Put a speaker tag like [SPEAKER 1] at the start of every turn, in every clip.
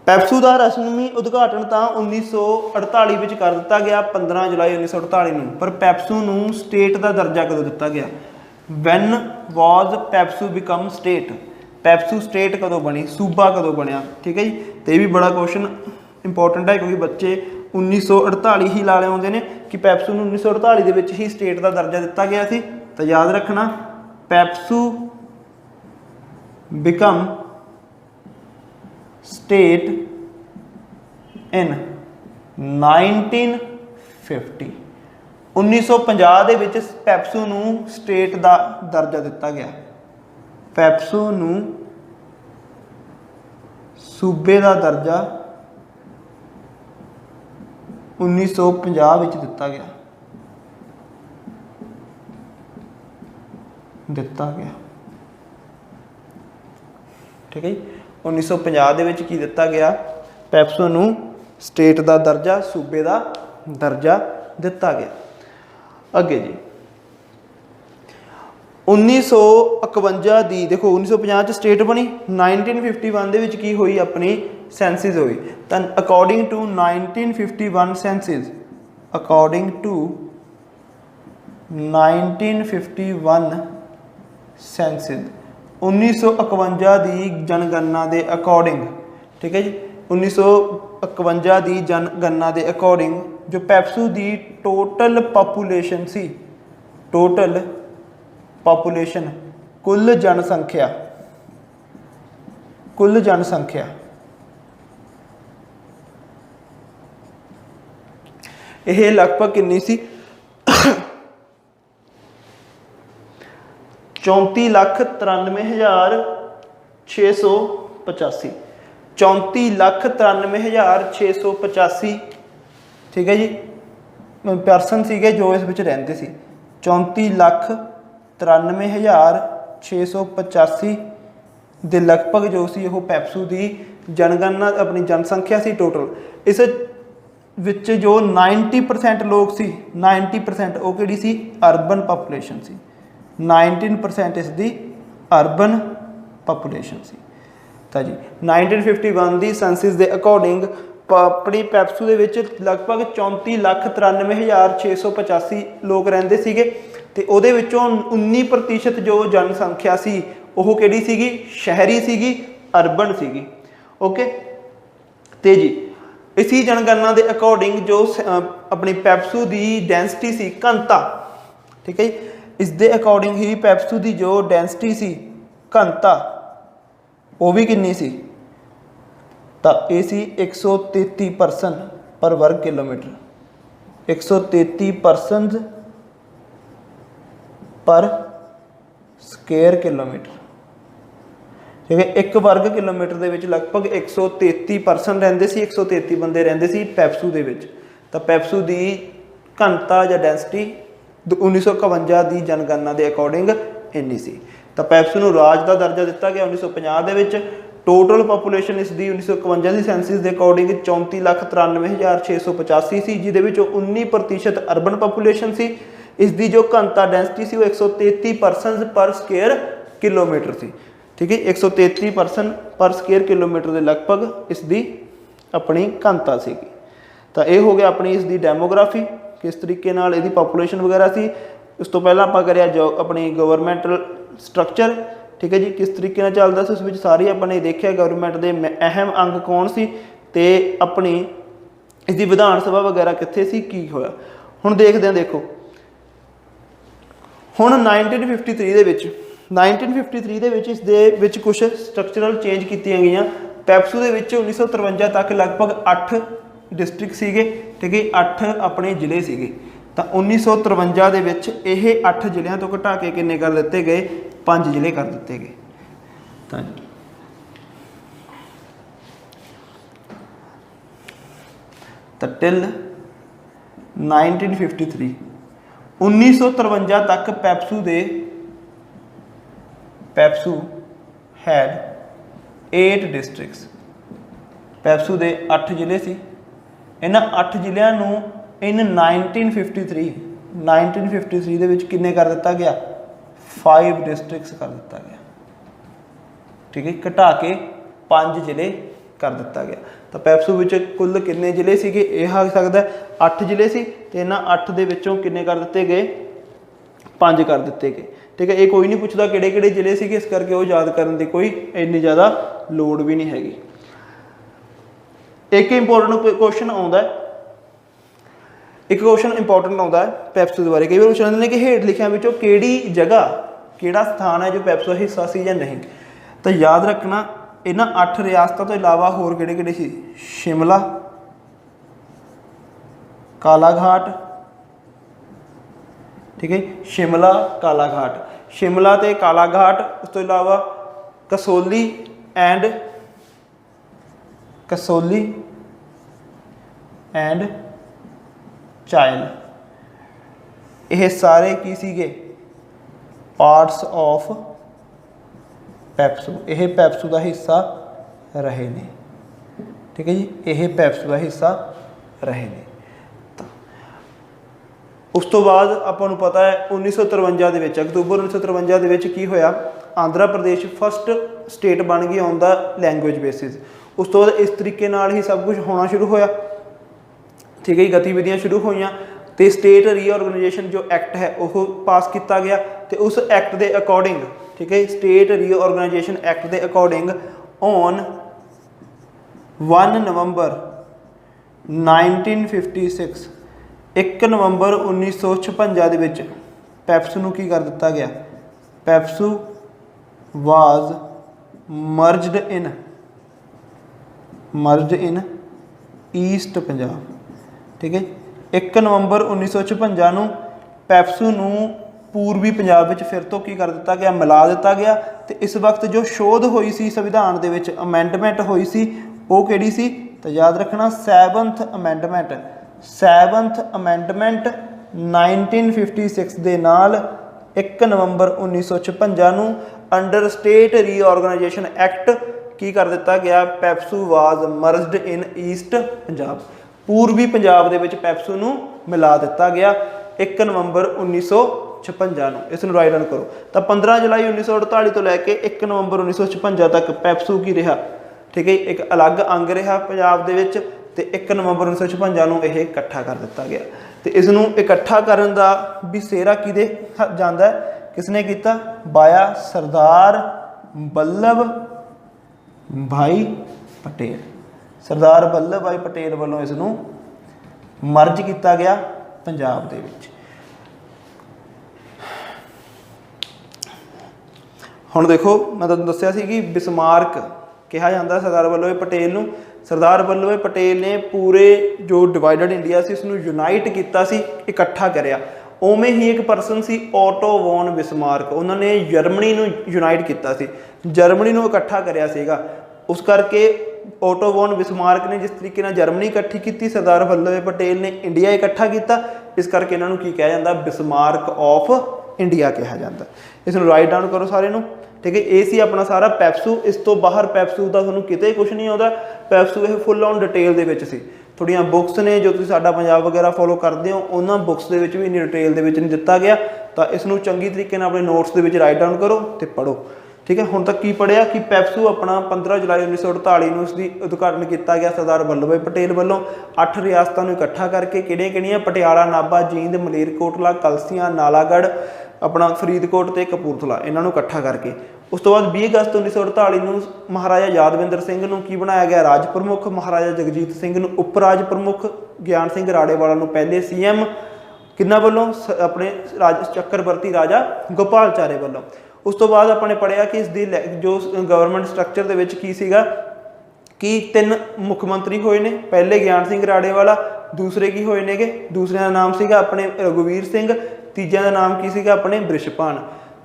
[SPEAKER 1] ਪੈਪਸੂ ਦਾ ਰਸਮੀ ਉਦਘਾਟਨ ਤਾਂ 1948 ਵਿੱਚ ਕਰ ਦਿੱਤਾ ਗਿਆ, 15 ਜੁਲਾਈ 1948 ਨੂੰ। ਪਰ ਪੈਪਸੂ ਨੂੰ ਸਟੇਟ ਦਾ ਦਰਜਾ ਕਦੋਂ ਦਿੱਤਾ ਗਿਆ? When was PEPSU become state? PEPSU state ਕਦੋਂ ਬਣੀ, सूबा कदों बनया? ठीक है जी। तो यह भी बड़ा क्वेश्चन इंपॉर्टेंट है क्योंकि बच्चे 1948 ही ला आते हैं कि पैपसू को 1948 के ही स्टेट का दर्जा दिता गया सी। तो याद रखना पैपसू बिकम स्टेट इन 1950। 1950 ਦੇ ਵਿੱਚ ਪੈਪਸੂ ਨੂੰ ਸਟੇਟ ਦਾ ਦਰਜਾ ਦਿੱਤਾ ਗਿਆ। ਪੈਪਸੂ ਨੂੰ ਸੂਬੇ ਦਾ ਦਰਜਾ 1950 ਵਿੱਚ ਦਿੱਤਾ ਗਿਆ। ठीक है जी। 1950 ਦੇ ਵਿੱਚ ਕੀ ਦਿੱਤਾ ਗਿਆ? ਪੈਪਸੂ ਨੂੰ ਸਟੇਟ ਦਾ ਦਰਜਾ, ਸੂਬੇ ਦਾ ਦਰਜਾ ਦਿੱਤਾ ਗਿਆ। ਅੱਗੇ ਜੀ 1951 ਦੀ ਦੇਖੋ 1950 ਚ ਸਟੇਟ ਬਣੀ, 1951 ਦੇ ਵਿੱਚ ਕੀ ਹੋਈ? ਆਪਣੀ ਸੈਂਸਿਸ ਹੋਈ। ਤਾਂ ਅਕੋਰਡਿੰਗ ਟੂ 1951 ਸੈਂਸਿਸ, ਅਕੋਰਡਿੰਗ ਟੂ 1951 ਸੈਂਸਿਸ, 1951 ਦੀ ਜਨਗਣਨਾ ਦੇ ਅਕੋਰਡਿੰਗ, ਠੀਕ ਹੈ ਜੀ, 1951 ਦੀ ਜਨਗਣਨਾ ਦੇ ਅਕੋਰਡਿੰਗ जो पैपसू की टोटल पॉपूलेशन सी, टोटल पॉपूलेशन कुल जनसंख्या, कुल जनसंख्या यह लगभग कितनी सी? 34,93,685, 34,93,685, ठीक है जी, परसन सीगे जो इस विच रहिंदे सी। 34,93,685 ਦੇ ਲਗਭਗ जो सी वो पैपसू की जनगणना अपनी जनसंख्या सी टोटल। इस विच जो 90% लोग सी, 90% वो किहड़ी सी? अर्बन पॉपूलेशन सी। 19% इसकी अर्बन पॉपूलेशन सी। तो जी 1951 की सेंसिस के अकॉर्डिंग अपनी पैपसू के लगभग 34,93,685 लोग रहिंदे सीगे ते उहदे विचों 19% जो जनसंख्या सी वो किहड़ी सीगी? शहरी सीगी, अर्बन सीगी। ओके। ते जी इसी जनगणना के अकॉर्डिंग जो अपनी पैपसू की डेंसिटी सी, घनता, ठीक है, इस दे अकॉर्डिंग ही पैपसू की जो डेंसिटी सी, घनता, वो भी कितनी सी? तो ये सी 133 परसन पर वर्ग किलोमीटर, 133 परसन पर स्क्वेयर किलोमीटर, ठीक है। एक वर्ग किलोमीटर के लगभग 133 परसन रहिंदे सी, 133 बंदे रहिंदे सी पैपसू के। तो पैपसू की घनता या डेंसिटी 1951 की जनगणना के अकॉर्डिंग इन्नी सी। तो पैपसू को राज का दर्जा दिता गया 1950 के। टोटल पॉपूलेशन इसकी 1951 की सेंसिस के अकॉर्डिंग 34,93,685 सी, जिहदे विचों 19% अर्बन पॉपूलेशन सी। इसकी जो घनता डेंसिटी सी वो 133 परसन पर स्क्वेयर किलोमीटर सी, ठीक है। 133 परसन पर स्क्वेयर किलोमीटर के लगभग इसकी अपनी घनता सी। तो यह हो गया अपनी इसकी डेमोग्राफी, किस तरीके नाल इसकी पॉपूलेशन वगैरह सी। उस तो पहला आपां करिया जो अपनी गवर्नमेंटल स्ट्रक्चर, ठीक है जी, किस तरीके नाल चलदा सी, उस विच सारी अपने देखिया गवर्नमेंट के अहम अंग कौन सी ते अपनी इसकी विधान सभा वगैरह कित्थे सी, की होया। हुण देखदे हां, देखो हुण 1953 दे विच 1953 दे विच इस दे विच कुछ स्ट्रक्चरल चेंज कीतियां गईयां। पैपसू दे विच 1953 तक लगभग 8 डिस्ट्रिक्ट सीगे, ठीक है, 8 अपने जिले सीगे। तो 1953 दे विच यह 8 जिलों तो घटा के किन्ने कर दिते गए? 5 जिले कर दिते गए। तो टिल 1953 1953 तक पैपसू हैड 8 डिस्ट्रिक्ट्स। पैपसू के 8 जिले सी। इन्हां 8 जिलों नूं इन 1953 दे विच किन्ने कर दिता गया? 5 डिस्ट्रिक्ट्स कर दिता गया, ठीक है, घटा के 5 जिले कर दिता गया। तो पैप्सू विच कुल किन्ने जिले सीगे यह आ सकता है 8 जिले सी ते इन्हां 8 दे विचों किन्ने कर दिते गए 5 कर दिते गए। ठीक है, ये कोई नहीं पुछदा किहड़े-किहड़े जिले सीगे, इस करके वो याद करन दी कोई इन्नी ज़्यादा लोड़ भी नहीं हैगी। एक इंपोर्टेंट क्वेश्चन आउंदा है, एक क्वेश्चन इंपोर्टेंट आता है पैप्सू के बारे। कई बार पूछ लेंगे कि हेठ लिखिया विचों किहड़ी जगह किहड़ा स्थान है जो पैप्सू का हिस्सा सी या नहीं। तो याद रखना इन्हां 8 रियासतों तो इलावा होर किहड़े-किहड़े सी, शिमला, कालाघाट, ठीक है, शिमला कालाघाट, शिमला ते कालाघाट, उस तो इलावा कसौली एंड चाइल, ये सारे की सीगे पार्ट्स ऑफ पैप्सू, यह पैप्सू का हिस्सा रहे ने। ठीक है जी, यह पैप्सू का हिस्सा रहे ने। उस तो बाद आपां नूं पता है 1953 दे विच अक्तूबर 1953 दे विच की होया, आंध्रा प्रदेश फस्ट स्टेट बन गई ऑन द लैंगुएज बेसिस। उस तो बाद इस तरीके नाल ही सब कुछ होना शुरू होया। ठीक है, गतिविधियां शुरू होईयां ते स्टेट रीऑर्गेनाइजेशन जो एक्ट है वह पास किया गया। तो उस एक्ट के अकॉर्डिंग, ठीक है, स्टेट रीऑर्गेनाइजेशन एक्ट के अकॉर्डिंग ऑन 1 नवंबर 1956 1 नवंबर 1956 ਦੇ ਵਿੱਚ ਪੈਪਸੂ ਨੂੰ ਕੀ ਕਰ ਦਿੱਤਾ ਗਿਆ, ਪੈਪਸੂ ਵਾਜ਼ ਮਰਜਡ ਇਨ ਈਸਟ ਪੰਜਾਬ। ठीक है, 1 नवंबर 1956 ਨੂੰ ਪੈਪਸੂ ਨੂੰ पूर्वी पंजाब ਵਿੱਚ फिर तो की कर दिता गया, मिला दिता गया। तो इस वक्त जो शोध हुई सी संविधान दे विच अमेंडमेंट हुई सी वो किहड़ी सी, तो याद रखना 7th अमेंडमेंट 1956 ਦੇ नाल 1 नवंबर 1956 ਨੂੰ अंडर स्टेट रीऑर्गेनाइजेशन एक्ट की कर दिता गया, PEPSU was merged in east Punjab, पूर्वी पंजाब दे विच पैप्सू नूं मिला दिता गया 1 नवंबर 1956 ਨੂੰ। इस राइट डाउन करो। तो 15 जुलाई 1948 तो लैके 1 नवंबर 1956 तक पैप्सू की रहा, ठीक है, एक अलग अंग रहा पंजाब दे विच। ते 1 नवंबर 1956 ਨੂੰ ਇਹ इकट्ठा कर दिता गया। तो इस नूं इकट्ठा करन दा भी सेहरा किहदे जांदा है, किसने किया, बाया सरदार वल्लभ भाई पटेल। सरदार वल्लभ भाई पटेल वालों इस नूं मर्ज किया गया पंजाब दे विच। हुण देखो मैं तुहानूं दस्सिया सी कि बिस्मार्क कहा जाता सरदार वल्लभ भाई पटेल नूं। सरदार वल्लभ भाई पटेल ने पूरे जो डिवाइडेड इंडिया से उसनूं यूनाइट किया सी, इकट्ठा करिया। उवें ही एक परसन सी ऑटो वॉन बिस्मार्क, उन्होंने जर्मनी नूं यूनाइट किया सी, जर्मनी नूं इकट्ठा करिया सीगा। उस करके ऑटो वॉन बिस्मार्क ने जिस तरीके नाल जर्मनी इकट्ठी की, सरदार वल्लभ भाई पटेल ने इंडिया इकट्ठा किया। इस करके इन्हां नूं की कहा जाता, बिस्मार्क ऑफ इंडिया कहा जाता। इसनूं राइट डाउन करो सारे नूं। ठीक है, ये सी अपना सारा पैप्सू। इस तो बाहर पैप्सू का तुहानूं किते कुछ नहीं आता। पैप्सू ये फुल ऑन डिटेल दे विच सी। थोड़ियां बुक्स ने जो तुसीं साडा पंजाब वगैरह फॉलो करते हो, उन्हां बुक्स दे विच भी इन्नी डिटेल दे विच नहीं दिता गया। तो इसनूं चंगी तरीके नाल अपने नोट्स दे विच राइट डाउन करो तो पढ़ो। ठीक है, हुण तक की पढ़िया कि पैप्सू अपना 15 जुलाई 1948 ਨੂੰ इसकी उद्घाटन किया गया सरदार वल्लभ भाई पटेल वालों। 8 रियासतों को इकट्ठा करके किहड़ियां-किहड़ियां, पटियाला, नाभा, जींद, मलेरकोटला, कलसियां, नालागढ़, अपना फरीदकोट ते कपूरथला, इन्हां नूं इकट्ठा करके। उस तो बाद 20 अगस्त 1948 ਨੂੰ महाराजा यादविंਦਰ ਸਿੰਘ ਨੂੰ की बनाया गया राज प्रमुख, महाराजा जगजीत ਸਿੰਘ ਨੂੰ उप राज प्रमुख, ज्ञान सिंह राड़ेवाला ਨੂੰ पहले CM किन्ना वालों, अपने चक्रवर्ती राजा गोपालचारे वालों। उस तो बाद अपने पढ़िया कि इसकी जो गवर्नमेंट स्ट्रक्चर दे विच की सीगा कि 3 मुख मंत्री होए ने। पहले ज्ञान सिंह राड़ेवाला, दूसरे की होए नेगे, दूसरे का नाम सीगा अपने रघुवीर सिंह, तीजे का नाम की सीगा अपने बृषभान।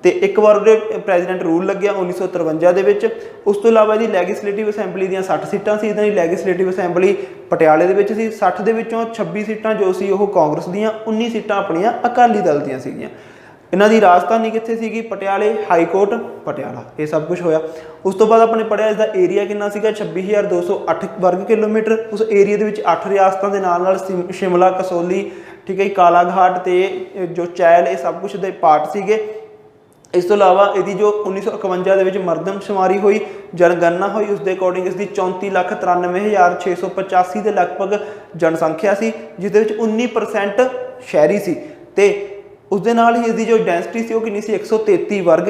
[SPEAKER 1] तो एक बार वो प्रेजिडेंट रूल लग्या 1953 दे विच। उस तो इलावा इसकी लैगिसलेटिव असैंबली दी 60 सीटां सी। इहदी लैगिसलेटिव असैंबली पटियाले दे विच सी। 60 दे विचों 26 सीटां जो सी वो कांग्रेस दीयां, 19 सीटां अपणियां अकाली दल दीयां सीगीआं। इन्हां दी राजधानी कित्थे सीगी, पटियाले, हाईकोर्ट पटियाला। ये सब कुछ होया। उस तो बाद अपने पढ़िया इसका एरिया कितना सीगा, 26,208 वर्ग किलोमीटर। उस एरिया दे विच 8 रियासतां दे नाल नाल शिमला, कसौली, ठीक है, कालाघाट ते जो चैल, ये सब कुछ दे पार्ट सीगे। इस तो इलावा यदि जो 1951 के मरदमशुमारी हुई, जनगणना हुई, उसके अकॉर्डिंग इसकी 34,93,685 के लगभग जनसंख्या सी, जिस 19% शहरी सी, ते उसदे नाल ही इसकी जो डेंसिटी सी कितनी सी 133 वर्ग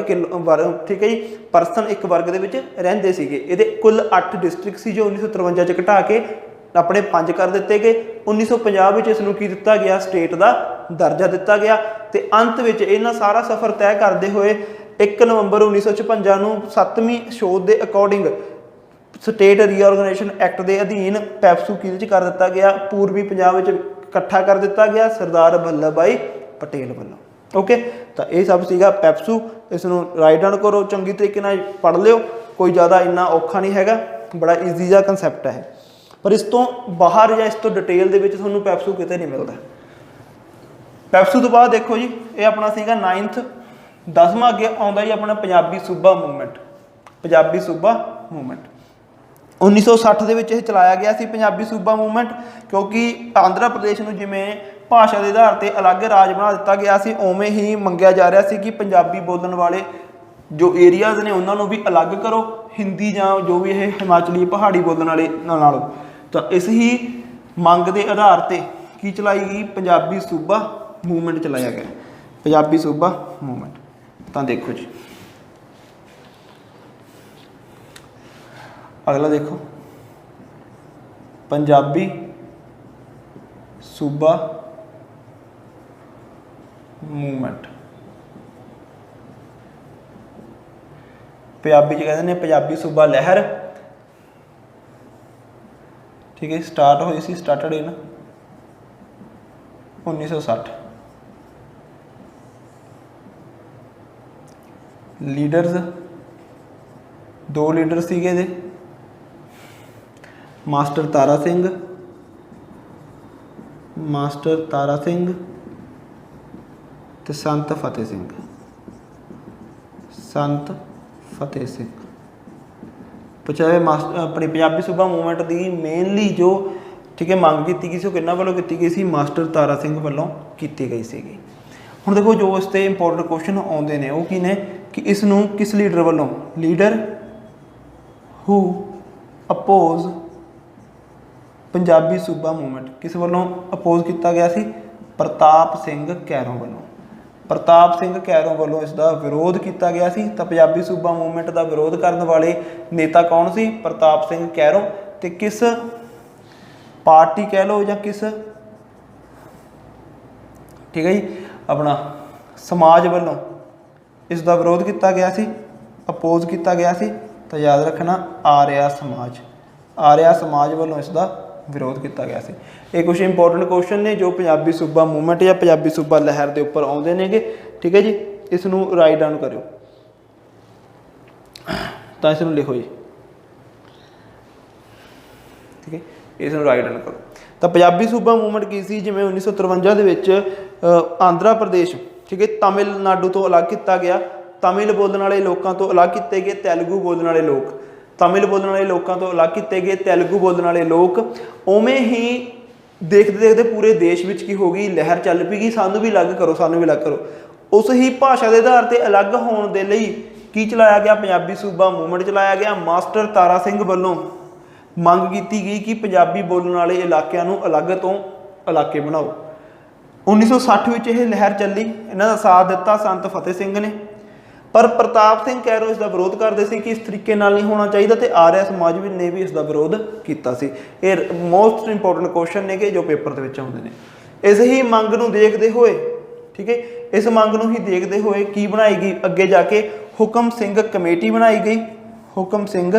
[SPEAKER 1] ठीक है जी परसन एक वर्ग के रहिंदे सीगे। इहदे कुल 8 डिस्ट्रिक्ट सी जो 1953 च घटा के अपने 5 कर दिते गए। 1950 में इसनूं की दिता गया, स्टेट का दर्जा दिता गया। तो अंत में इन्हां सारा सफ़र तय करते हुए 1 नवंबर 1956 नूं 7वीं शोध के अकॉर्डिंग स्टेट रीऑर्गेनाइजेशन एक्ट के अधीन पैप्सू किहदे कर दिता गया, पूर्वी पंजाब में इकट्ठा कर दिता गया सरदार वल्लभ भाई पटेल वालों। ओके, तो यह सब सीगा पैप्सू। इसनूं राइट डाउन करो, चंगी तरीके नाल पढ़ लिओ, कोई ज़्यादा इन्ना औखा नहीं हैगा, बड़ा ईजी जिहा कंसैप्ट है। पर इस तो बाहर या इस तो डिटेल दे विच तुहानूं पैप्सू किते नहीं मिलता। पैप्सू तो बाद देखो जी, ये अपना सीगा 9th 10वां अगे आउंदा जी अपना पंजाबी सूबा मूवमेंट। पंजाबी सूबा मूवमेंट 1960 ਦੇ ਵਿੱਚ ਇਹ ਚਲਾਇਆ ਗਿਆ ਸੀ ਪੰਜਾਬੀ सूबा मूवमेंट, क्योंकि आंध्र प्रदेश ਨੂੰ ਜਿਵੇਂ भाषा के आधार पर अलग राज बना दिता गया सी, उवें ही मंगिया जा रहा सी कि पंजाबी बोलने वाले जो एरियाज़ ने उन्होंने भी अलग करो, हिंदी या जो भी ये हिमाचली पहाड़ी बोलने वाले नालों। तो इस ही मंग के आधार पर की चलाई गई पंजाबी सूबा मूवमेंट चलाया गया, पंजाबी सूबा मूवमेंट। तो देखो जी अगला देखो, पंजाबी सूबा मूवमेंट पंजाबी कहते हैं पंजाबी सूबा लहर। ठीक है, स्टार्ट हुई सी, स्टार्टड इन 1960। लीडर्स 2 लीडर सीगे दे, मास्टर तारा सिंह ते संत फतेह सिंह। संत फतेह सिंह पचावे मास्टर अपनी पंजाबी सूबा मूवमेंट की मेनली जो ठीक है मंग की गई सी, किन्हां वालों की गई सी, मास्टर तारा सिंह वालों की गई सी। हुण देखो जो इसते इंपोर्टेंट क्वेश्चन आउंदे ने वो की ने कि इसनूं किस लीडर वालों, लीडर हू अपोज पंजाबी सूबा मूवमेंट किस वालों अपोज किया गया सी, प्रताप सिंह कैरों वालों। प्रताप सिंह कैरों वालों इसका विरोध किया गया सी। तो पंजाबी सूबा मूवमेंट का विरोध करने वाले नेता कौन सी, प्रताप सिंह कैरों। तो किस पार्टी कह लो या किस ठीक है जी अपना समाज वालों इसका विरोध किया गया सी, अपोज किया गया सी। तो याद रखना आर्या समाज, आर्या समाज वालों इसका विरोध किया गया सी। ये कुछ इंपोर्टेंट क्वेश्चन ने जो पंजाबी सूबा मूवमेंट या पंजाबी सूबा लहर के उपर आउंदे नेगे। ठीक है जी, इसनूं राइट डाउन करो, तो इसनूं लिखो जी। ठीक है, इसनूं राइट डाउन करो। तो पंजाबी सूबा मूवमेंट की सी, जिवें 1953 दे विच आंध्र प्रदेश ठीक है तमिलनाडु तो अलग किया गया, तमिल बोलने वाले लोगों तो अलग किए गए, तेलुगू बोलने वाले लोग, तमिल बोलने वाले लोगों तो अलग किए गए, तेलुगू बोलने वाले लोग। उवें ही देखते देखते पूरे देश में की हो गई लहर चल पी, सानू भी अलग करो, सानू भी अलग करो। उस ही भाषा के आधार पर अलग होने के लिए की चलाया गया, पंजाबी सूबा मूवमेंट चलाया गया। मास्टर तारा सिंह वालों मंग की गई कि पंजाबी बोलने वाले इलाकों को अलग तो इलाके बनाओ। 1960 में यह लहर चली, इन्हों का साथ दिता संत फतेह सिंह ने। पर प्रताप सिंह कैरों इसका विरोध करते थे कि इस तरीके नाल नहीं होना चाहिए, तो आर्या समाज ने भी इसका विरोध किया। ये मोस्ट इंपोर्टेंट क्वेश्चन ने कि जो पेपर के आउंदे ने। इस ही मंग नूं देखते हुए ठीक है, इस मंग नूं ही देखते हुए की बनाई गई अगे जाके हुकम सिंह कमेटी बनाई गई। हुकम सिंह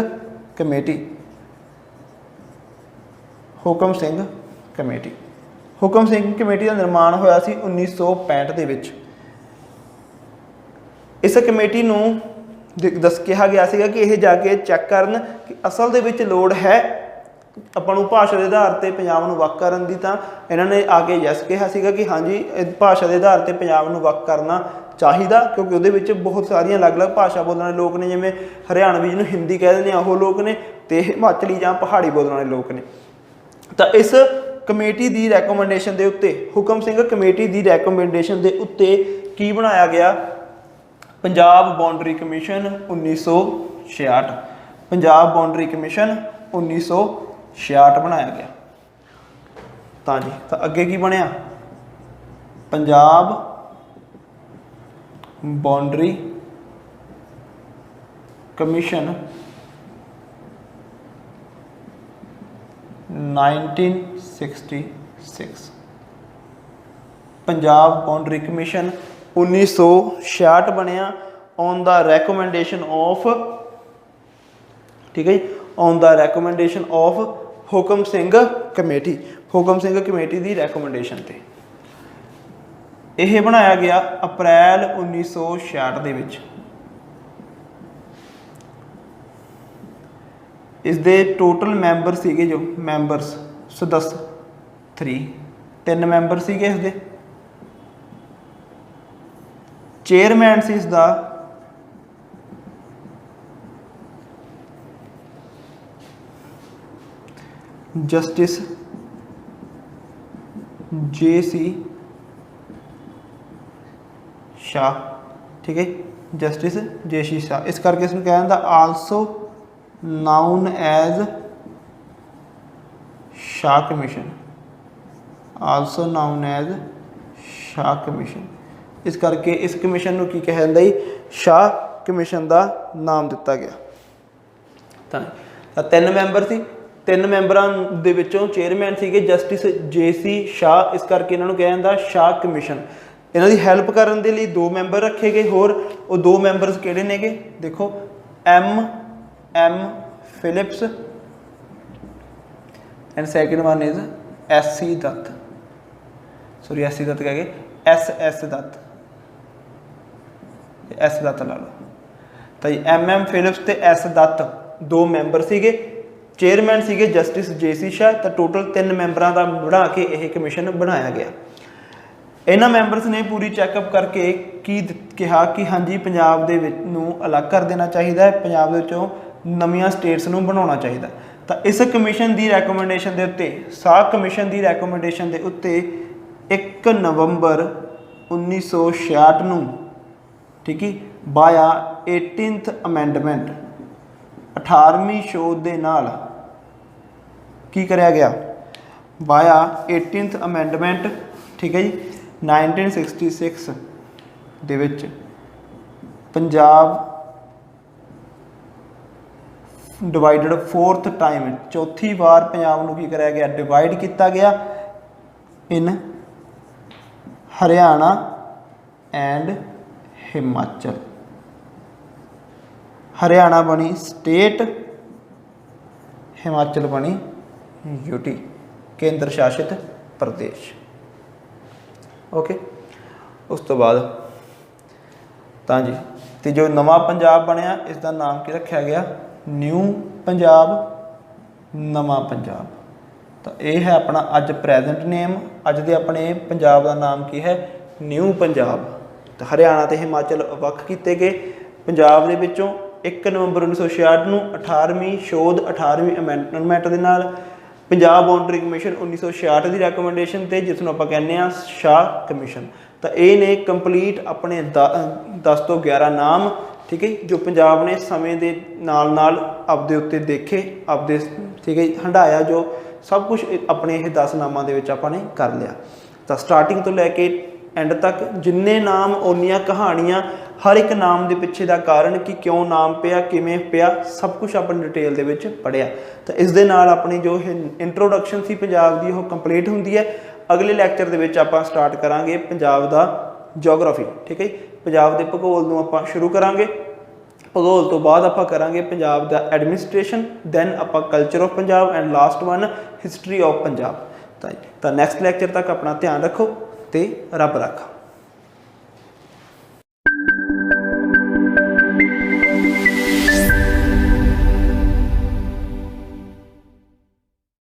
[SPEAKER 1] कमेटी, हुकम सिंह कमेटी, हुकम सिंह कमेटी का निर्माण होया सी 1965 दे विच। इस कमेटी नूं दस कहा गया सीगा कि यह जाके चैक करन कि असल दे विच लोड़ है ਆਪਾਂ ਨੂੰ भाषा के आधार पर पंजाब नूं वख करन दी। तां इन्हां ने आके यस कहा सीगा कि हाँ जी भाषा के आधार पर पंजाब नूं वख करना चाहिदा, क्योंकि उहदे विच बहुत सारियां अलग अलग भाषा बोलने वाले लोग ने, जिवें हरियाणवी जिन्होंने हिंदी कह दिंदे ओह लोग ने, ते हिमाचली जां पहाड़ी बोलने वाले लोग ने। तो इस कमेटी की रैकोमेंडेशन के उत्ते, हुकम सिंह कमेटी की रैकोमेंडेशन के उत्ते की बनाया गया, Punjab boundary commission 1966, Punjab boundary commission 1966 बनाया गया। तो जी तो अगे की बनया, Punjab boundary commission 1966, Punjab boundary commission 1966 बनया ऑन द रैकोमेंडेशन ऑफ, ठीक है जी, ऑन द रैकोमेंडेशन ऑफ हुकम सिंह कमेटी, हुकम सिंह कमेटी की रैकोमेंडेशन ते यह बनाया गया अप्रैल 1966 दे विच। इस दे टोटल मैंबर सीगे जो मैंबरस सदस्य 3 मैंबर सीगे इस दे। चेयरमैन सी इसका जस्टिस JC शाह, ठीक है, जस्टिस JC शाह, इस करके इसमें क्या जाता also known as Shah commission, also known as Shah commission, इस करके इस कमीशन नूं की कहा जाता है, शाह कमीशन का नाम दिता गया। तो 3 मैंबर सी, 3 मैंबरां दे विचों चेयरमैन सीगे जस्टिस JC शाह, इस करके इन्हां नूं कहा जाता शाह कमीशन। इन्हां दी हैल्प करन दे लई 2 मैंबर रखे गए होर, वो 2 मैंबरस किहड़े नेगे देखो, M Philips and second one is SC Dutt, sorry SC Dutt कह गए, SS दत्त, S दत्त ला लो। तो जी MM फिलिप्स ते S दत्त 2 मैंबर सीगे, चेयरमैन सीगे जस्टिस JC शाह, तो टोटल 3 मैंबरां दा बना के यह कमीशन बनाया गया। इन्हां मैंबरस ने पूरी चैकअप करके की कहा कि हाँ जी पंजाब दे विच नूं अलग कर देना चाहिए है, पंजाब दे विचों नवीं स्टेट्स नूं बनाउणा चाहिए। तो इस कमीशन की रैकोमेंडेशन के उत्ते, शाह कमीशन की रैकोमेंडेशन के उत्ते 1 नवंबर 1966 नूं, ठीक है, बाया 18th अमेंडमेंट 18वीं शोध के नाल की कराया गया, बाया 18th अमेंडमेंट, ठीक है जी, 1966 दे विच पंजाब डिवाइडेड 4th टाइम, 4थी बार पंजाब नूं की कराया गया, डिवाइड किया गया इन हरियाणा एंड हिमाचल। हरियाणा बनी स्टेट, हिमाचल बनी UT केंद्र शासित प्रदेश। ओके, उस तो बाद तो जी तो जो नवा पंजाब बनया इसका नाम की रखा गया न्यू पंजाब, नवा पंजाब। तो यह है अपना अज प्रेजेंट नेम, अज दे अपने पंजाब का नाम की है न्यू पंजाब। तो हरियाणा तो हिमाचल वक् किए गए, पंजाब के विचों 1 नवंबर 1966 नूं 18वीं शोध 18वीं अमेंडमेंट के नाल पंजाब बाउंड्री कमीशन 1966 की रैकोमेंडेशन ते जिसनों आपां कहने आ शाह कमीशन। तो ये ने कंप्लीट अपने 10 तो 11 नाम, ठीक है, जो पंजाब ने समय के नाल नाल आपदे उत्ते देखे, आपदे, ठीक है, हंडाया, जो सब कुछ अपने ये 10 नामां दे विच आपां ने कर लिया। तो स्टार्टिंग तो लैके एंड तक जिन्ने नाम उन्नियां कहानियां, हर एक नाम के पिछे का कारण कि क्यों नाम पिया, किमें पिया, सब कुछ अपन डिटेल दे विच पढ़िया। तो इस दे नाल अपनी जो इंट्रोडक्शन सी पंजाब की वो कंप्लीट होंदी है। अगले लैक्चर दे विच आपां स्टार्ट करांगे पंजाब दा जोग्राफी, ठीक है, पंजाब के भूगोल नूं आपां शुरू करांगे। भूगोल तो बाद आपां करांगे पंजाब दा एडमिनिस्ट्रेशन, दैन आपां culture of Punjab and last one history of Punjab. तो नैक्सट लैक्चर तक अपना ध्यान रखो ते रब रखा।